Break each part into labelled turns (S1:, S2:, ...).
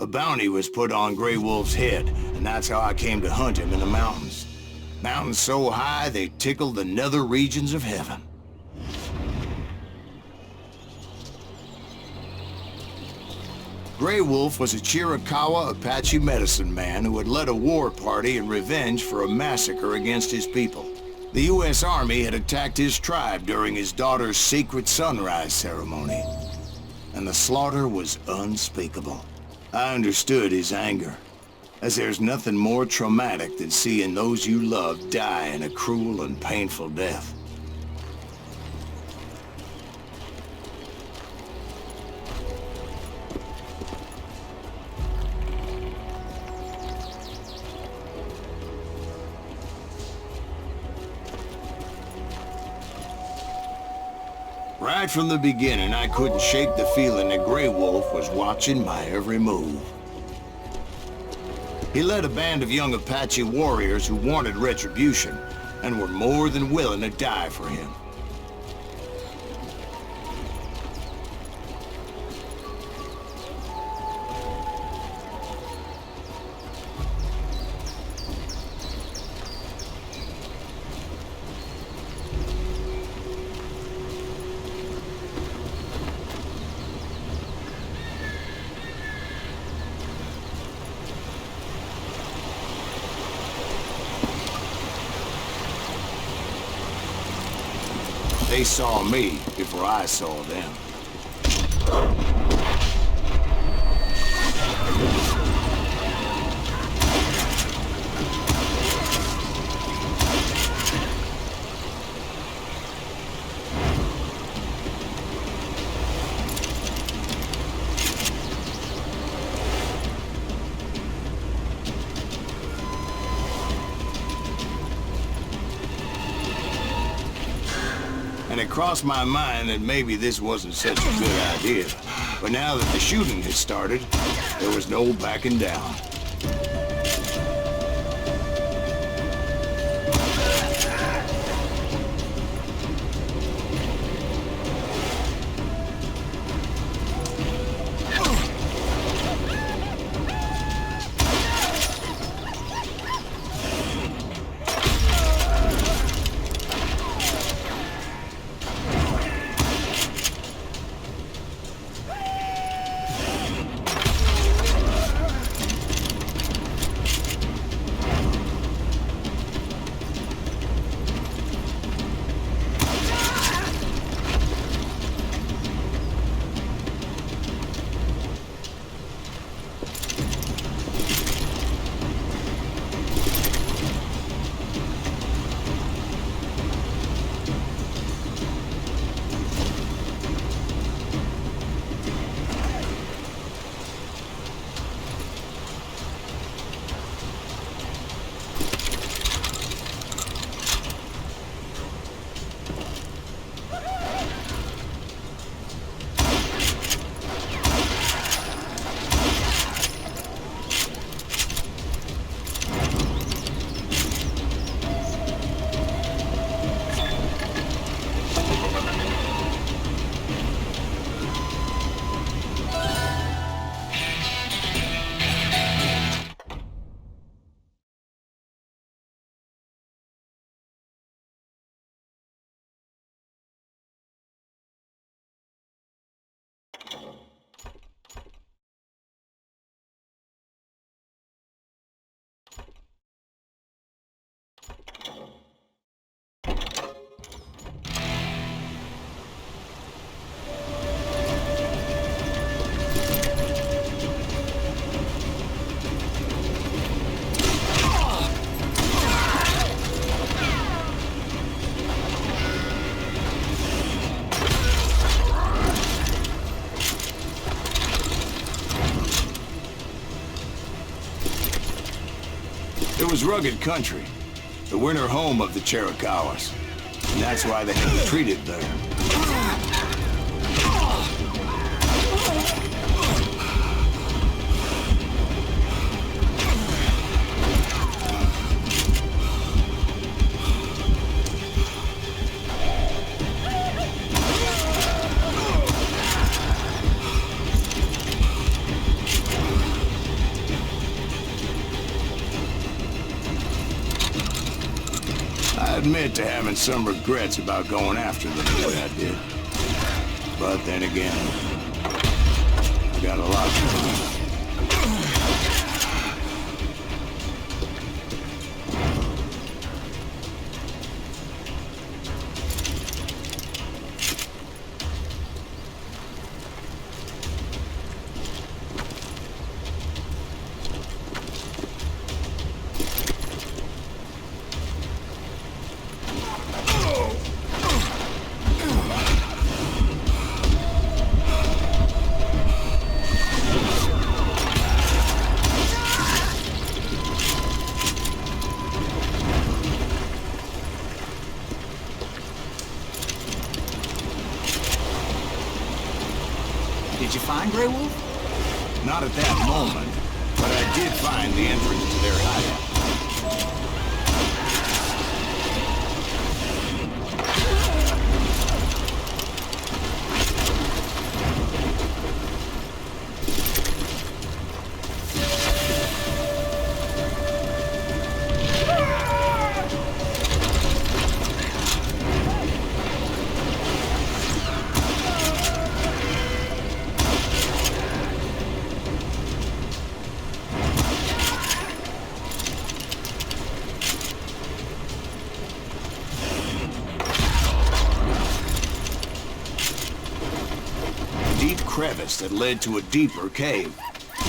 S1: A bounty was put on Grey Wolf's head, and that's how I came to hunt him in the mountains. Mountains so high they tickled the nether regions of heaven. Grey Wolf was a Chiricahua Apache medicine man who had led a war party in revenge for a massacre against his people. The U.S. Army had attacked his tribe during his daughter's sacred sunrise ceremony, and the slaughter was unspeakable. I understood his anger, as there's nothing more traumatic than seeing those you love die in a cruel and painful death. Right from the beginning, I couldn't shake the feeling that Grey Wolf was watching my every move. He led a band of young Apache warriors who wanted retribution and were more than willing to die for him. They saw me before I saw them. And it crossed my mind that maybe this wasn't such a good idea. But now that the shooting had started, there was no backing down. It was rugged country, the winter home of the Chiricahuas, and that's why they had retreated there. admit to having some regrets about going after them the way I did. But then again, I got a lot to do.
S2: Did you find Grey Wolf?
S1: Not at that moment, but I did find the entrance to their hideout. Crevice that led to a deeper cave.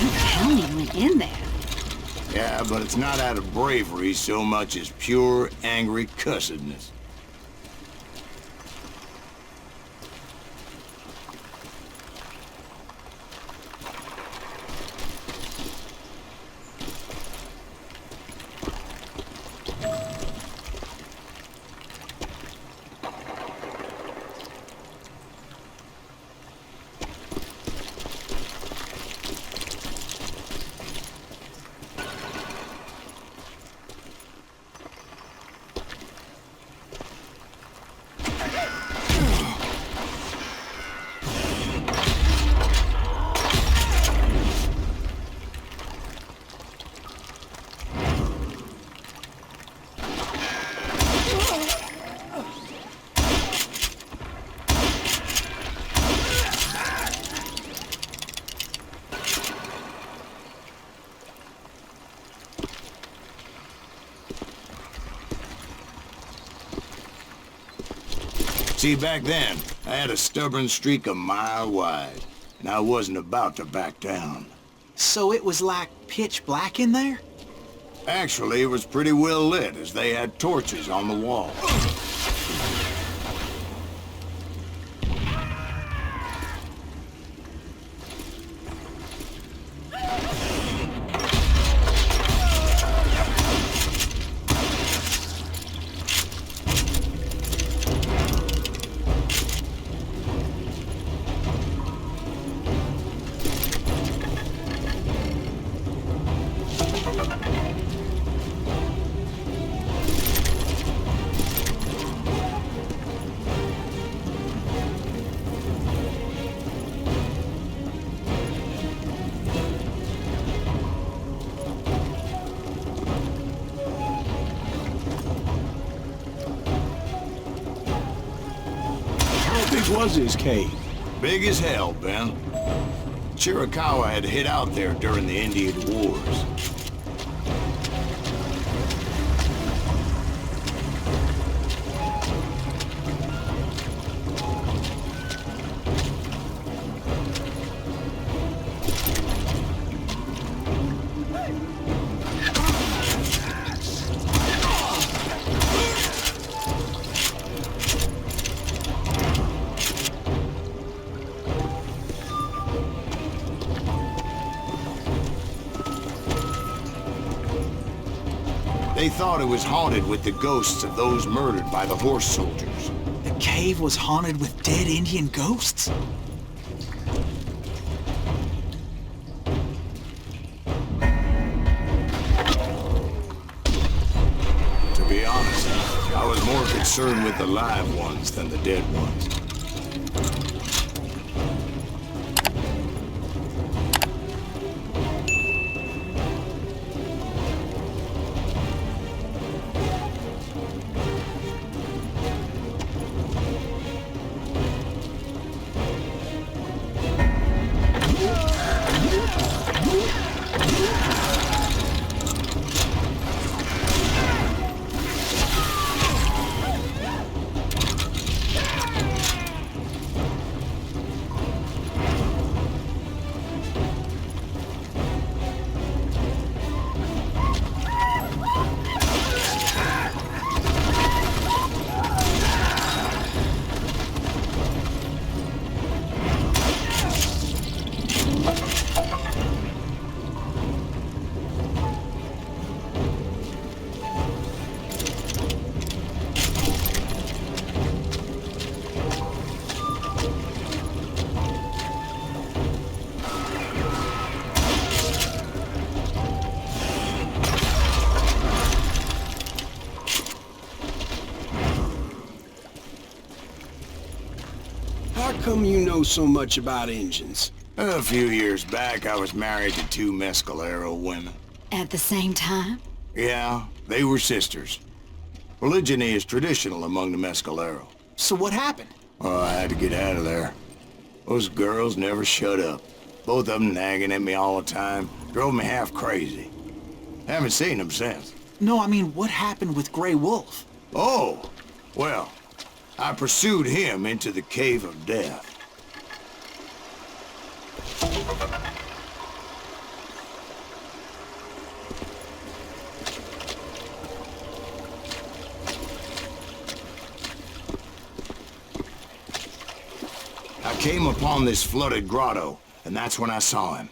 S3: You tell me you went in there.
S1: Yeah, but it's not out of bravery so much as pure, angry cussedness. See, back then, I had a stubborn streak a mile wide, and I wasn't about to back down.
S2: So it was like pitch black in there?
S1: Actually, it was pretty well lit, as they had torches on the wall.
S4: Was his cave?
S1: Big as hell, Ben. Chiricahua had hid out there during the Indian Wars. They thought it was haunted with the ghosts of those murdered by the horse soldiers.
S2: The cave was haunted with dead Indian ghosts?
S1: To be honest, I was more concerned with the live ones than the dead ones.
S4: know so much about engines?
S1: A few years back, I was married to two Mescalero women.
S3: At the same time?
S1: Yeah, they were sisters. Polygyny is traditional among the Mescalero.
S2: So what happened?
S1: Oh, I had to get out of there. Those girls never shut up. Both of them nagging at me all the time. Drove me half crazy. Haven't seen them since.
S2: No, I mean, what happened with Grey Wolf?
S1: Oh, well, I pursued him into the Cave of Death. I came upon this flooded grotto, and that's when I saw him.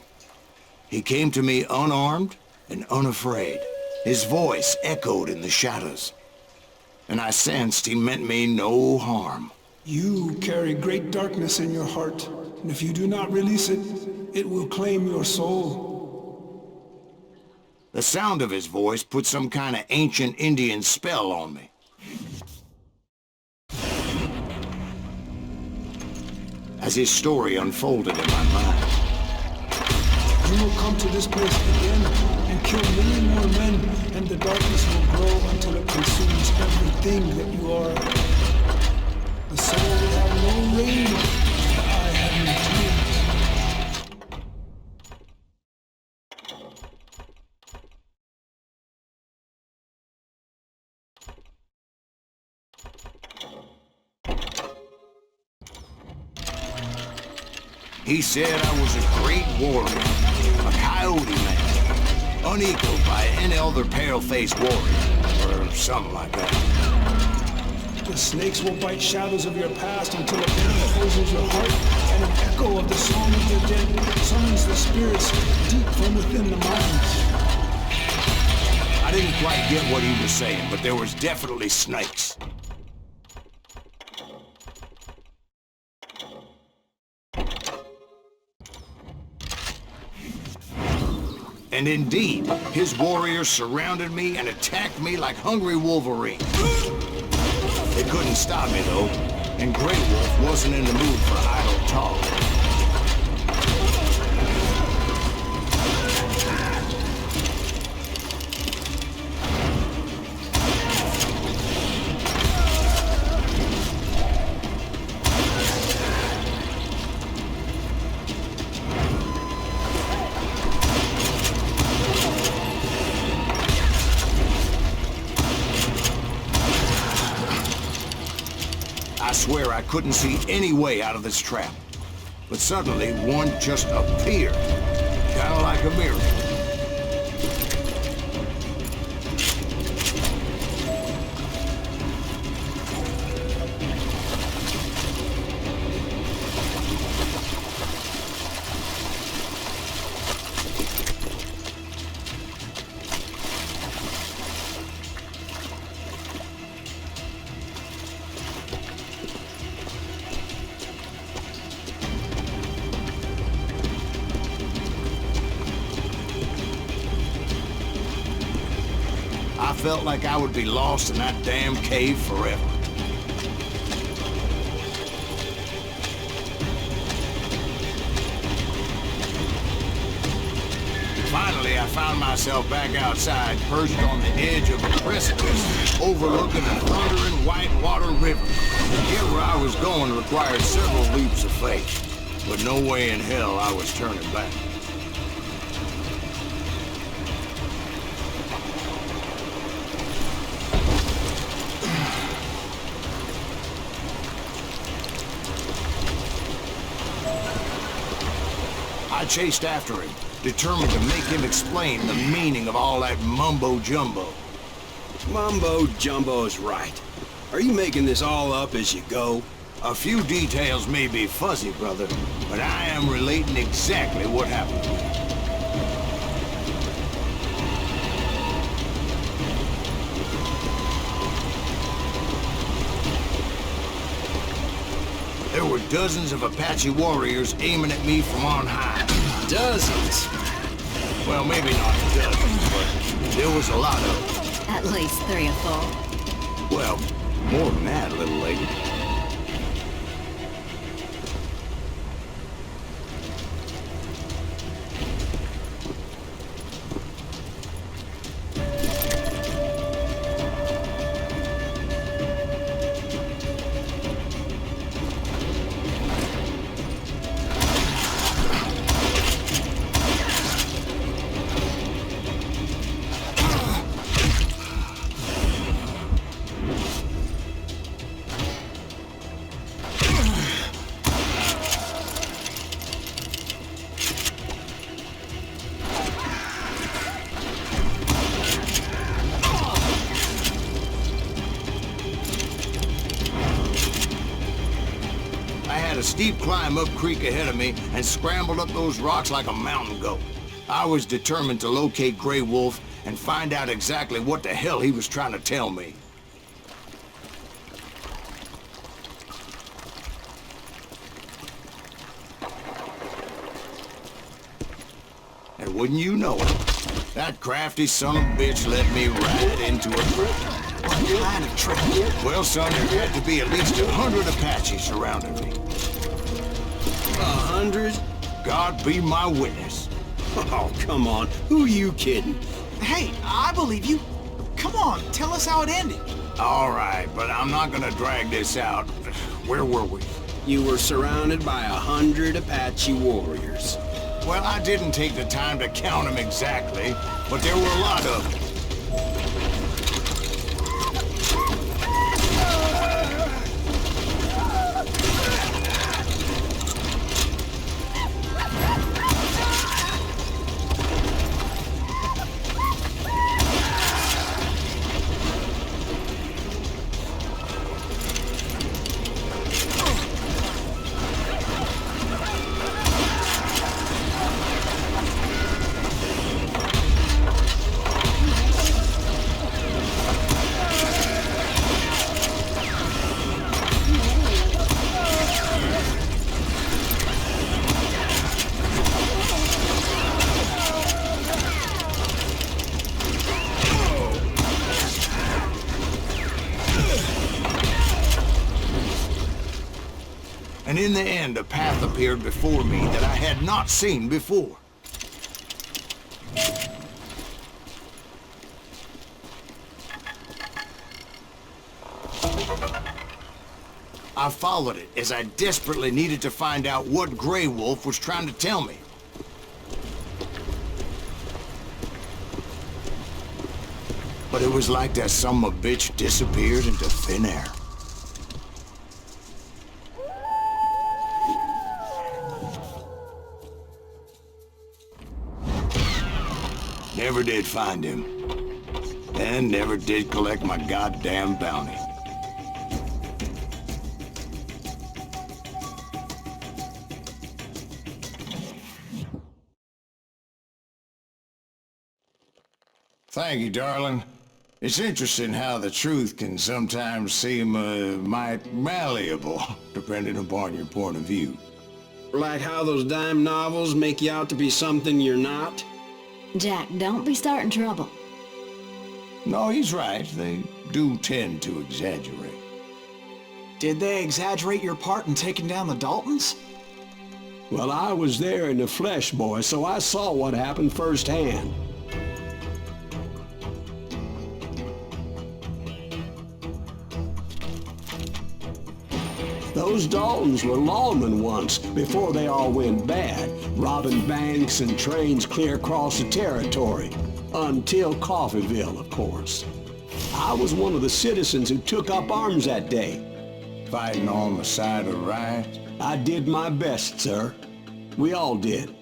S1: He came to me unarmed and unafraid. His voice echoed in the shadows, and I sensed he meant me no harm.
S5: You carry great darkness in your heart, and if you do not release it, it will claim your soul.
S1: The sound of his voice put some kind of ancient Indian spell on me. As his story unfolded in my mind.
S5: You will come to this place again and kill many more men, and the darkness will grow until it consumes everything that you are. The soul will have no reign, the eye have no tears.
S1: He said I was a great warrior, a coyote man, unequaled by any other pale-faced warrior, or something like that.
S5: The snakes will bite shadows of your past until a pain closes your heart, and an echo of the song of the dead summons the spirits deep from within the mountains.
S1: I didn't quite get what he was saying, but there was definitely snakes. And indeed, his warriors surrounded me and attacked me like hungry wolverines. They couldn't stop me, though, and Grey Wolf wasn't in the mood for idle talk. I swear I couldn't see any way out of this trap. But suddenly, one just appeared. Kind of like a miracle. I felt like I would be lost in that damn cave forever. Finally, I found myself back outside, perched on the edge of a precipice, overlooking the thundering Whitewater River. To get where I was going required several leaps of faith, but no way in hell I was turning back. I chased after him, determined to make him explain the meaning of all that mumbo-jumbo.
S4: Mumbo-jumbo's right. Are you making this all up as you go?
S1: A few details may be fuzzy, brother, but I am relating exactly what happened to me. There were dozens of Apache warriors aiming at me from on high.
S4: Dozens?
S1: Well, maybe not dozens, but there was a lot of them.
S3: At least 3 or 4.
S1: Well, more than that, little lady. had a steep climb up creek ahead of me and scrambled up those rocks like a mountain goat. I was determined to locate Grey Wolf and find out exactly what the hell he was trying to tell me. And wouldn't you know it, that crafty son of a bitch led me right into a trap.
S2: What kind of trick?
S1: Well, son, there had to be at least 100 Apaches surrounding me.
S4: 100?
S1: God be my witness.
S4: Oh, come on. Who are you kidding?
S2: Hey, I believe you. Come on, tell us how it ended.
S1: All right, but I'm not gonna drag this out. Where were we?
S4: You were surrounded by 100 Apache warriors.
S1: Well, I didn't take the time to count them exactly, but there were a lot of them. And in the end, a path appeared before me that I had not seen before. I followed it as I desperately needed to find out what Grey Wolf was trying to tell me. But it was like that son of a bitch disappeared into thin air. Never did find him. And never did collect my goddamn bounty. Thank you, darling. It's interesting how the truth can sometimes seem, might malleable, depending upon your point of view.
S4: Like how those dime novels make you out to be something you're not?
S3: Jack, don't be starting trouble.
S1: No, he's right. They do tend to exaggerate.
S2: Did they exaggerate your part in taking down the Daltons?
S6: Well, I was there in the flesh, boy, so I saw what happened firsthand. Those Daltons were lawmen once, before they all went bad, robbing banks and trains clear across the territory. Until Coffeeville, of course. I was one of the citizens who took up arms that day.
S1: Fighting on the side of right?
S6: I did my best, sir. We all did.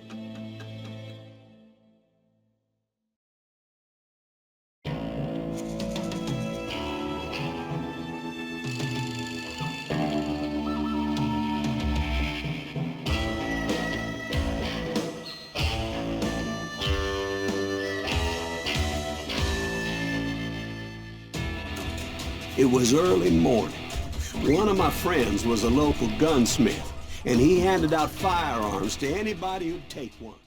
S6: It was early morning. One of my friends was a local gunsmith, and he handed out firearms to anybody who'd take one.